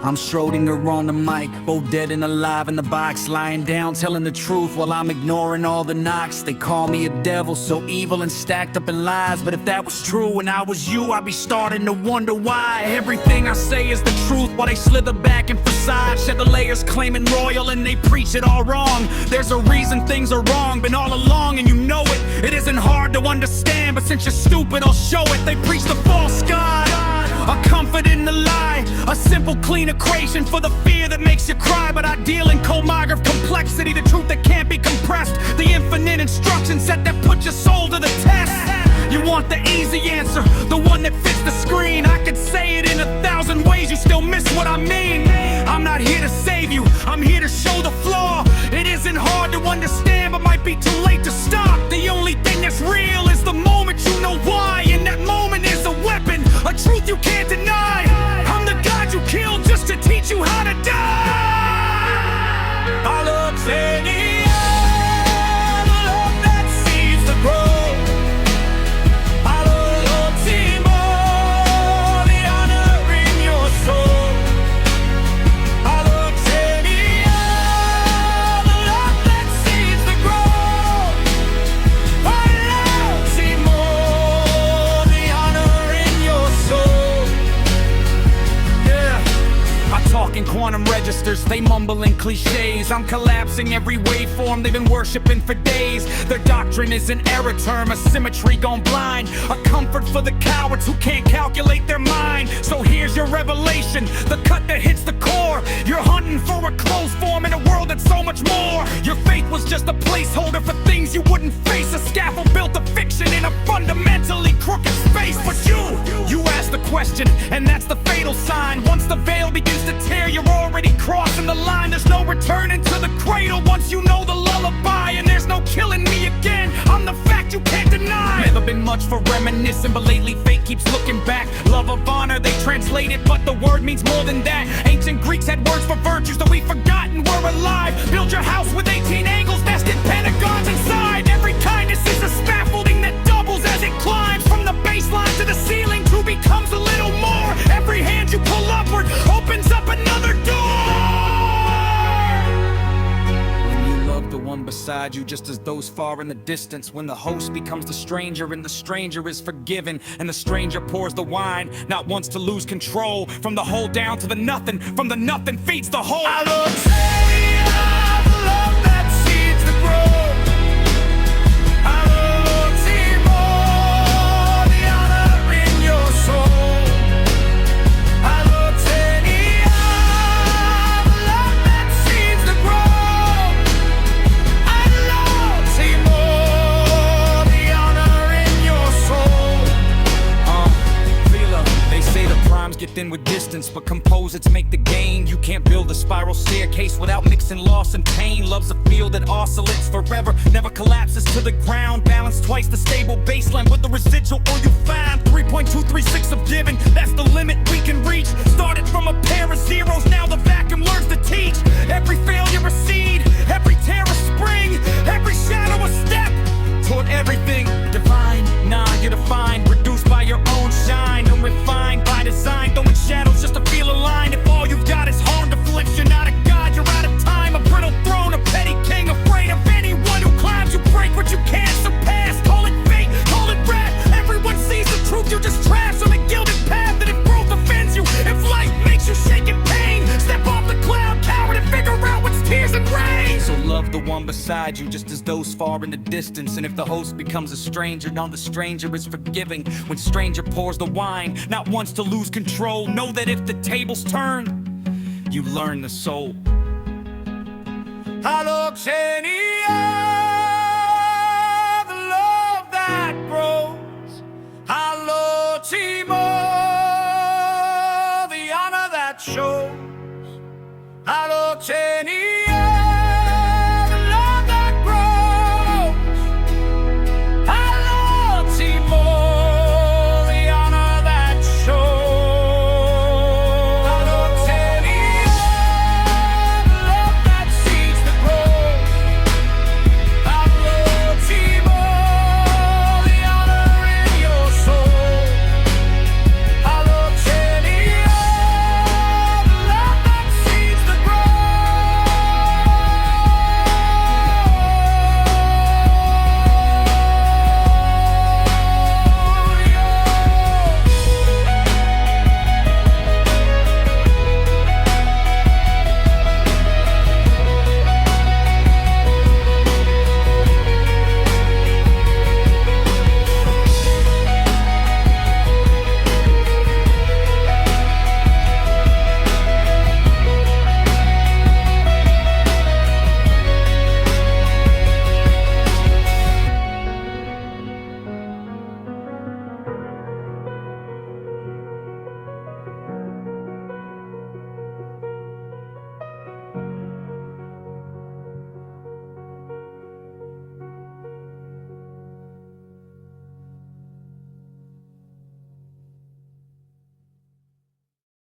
I'm Schrodinger on the mic, both dead and alive in the box, lying down telling the truth while I'm ignoring all the knocks. They call me a devil, so evil and stacked up in lies, but if that was true and I was you, I'd be starting to wonder why. Everything I say is the truth while they slither back and facade, shed the layers claiming royal and they preach it all wrong. There's a reason things are wrong, been all along and you know it. It isn't hard to understand, but since you're stupid I'll show it. They preach the false god, a comfort in the lie, a simple clean equation for the fear that makes you cry. But I deal in comograph complexity, the truth that can't be compressed, the infinite instruction set that put your soul to the test. You want the easy answer, the one that fits the screen. I could say it in 1,000 ways, you still miss what I mean. I'm not here to save you, I'm here to show the flaw. It isn't hard to understand, but might be too late to stop. The only thing that's real is the moment you know why, and that moment is a weapon, a truth you can't deny. I'm the God you killed just to teach you how to die. Philotimo, the love that seeds the growth. Philotimo, the honor in your soul. Philotimo, the love that seeds the growth. Philotimo, the honor in your soul. I talk in quantum registers, they mumble in cliches. I'm collapsing every waveform they've been worshipping for days. Their doctrine is an error term, a symmetry gone blind, a comfort for the cowards who can't calculate their mind. So here's your revelation, the cut that hits the core. You're hunting for a closed form in a world that's so much more. Your faith was just a placeholder for things you wouldn't face, a scaffold built of fiction in a fundamentally crooked space. But you asked the question, and that's the fatal sign. Once the veil begins to tear, you're already crossing the line. There's no returning to the cradle once you know the lullaby, and there's no killing me again. I'm the fact you can't deny. Never been much for reminiscing, but lately fate keeps looking back. Love of honor, they translate it, but the word means more than that. Ancient Greeks had words for virtues that we've forgotten we're alive. Build your house with 18 angles, nested pentagons inside. Every kindness is a scaffolding that doubles as it climbs from the baseline to the ceiling. Two becomes a little more. Every hand you pull upward opens up another door. When you love the one beside you just as those far in the distance, when the host becomes the stranger and the stranger is forgiven, and the stranger pours the wine, not once to lose control. From the whole down to the nothing, from the nothing feeds the whole. I love that seeds the growth. Get thin with distance, but composites make the gain. You can't build a spiral staircase without mixing loss and pain. Love's a field that oscillates forever, never collapses to the ground. Balance twice the stable baseline with the residual oil you find. 3.236 of giving, that's the limit we can reach. Started from a pair of zeros, now the vacuum learns to teach. Every failure a seed, every tear a spring, every shadow a step toward everything divine. Nah, you're defined, reduced by your own shine, and refined by design. Throwing shadows just to feel aligned. If all you've got is harm to flex, you're not a god, you're out of time. A brittle throne, a petty king, afraid of anyone who climbs. You break what you can't surpass. Call it fate, call it rap. Everyone sees the truth, you just trash on a gilded path. And if growth offends you, if life makes you shake in pain, step off the cloud, coward, and figure out what's tears and rain. So love the one beside you just as those far in the distance. And if the host becomes a stranger, now the stranger is forgiving. When stranger pours the wine, not once to lose control. Know that if the tables turn, you learn the soul. Philotimo.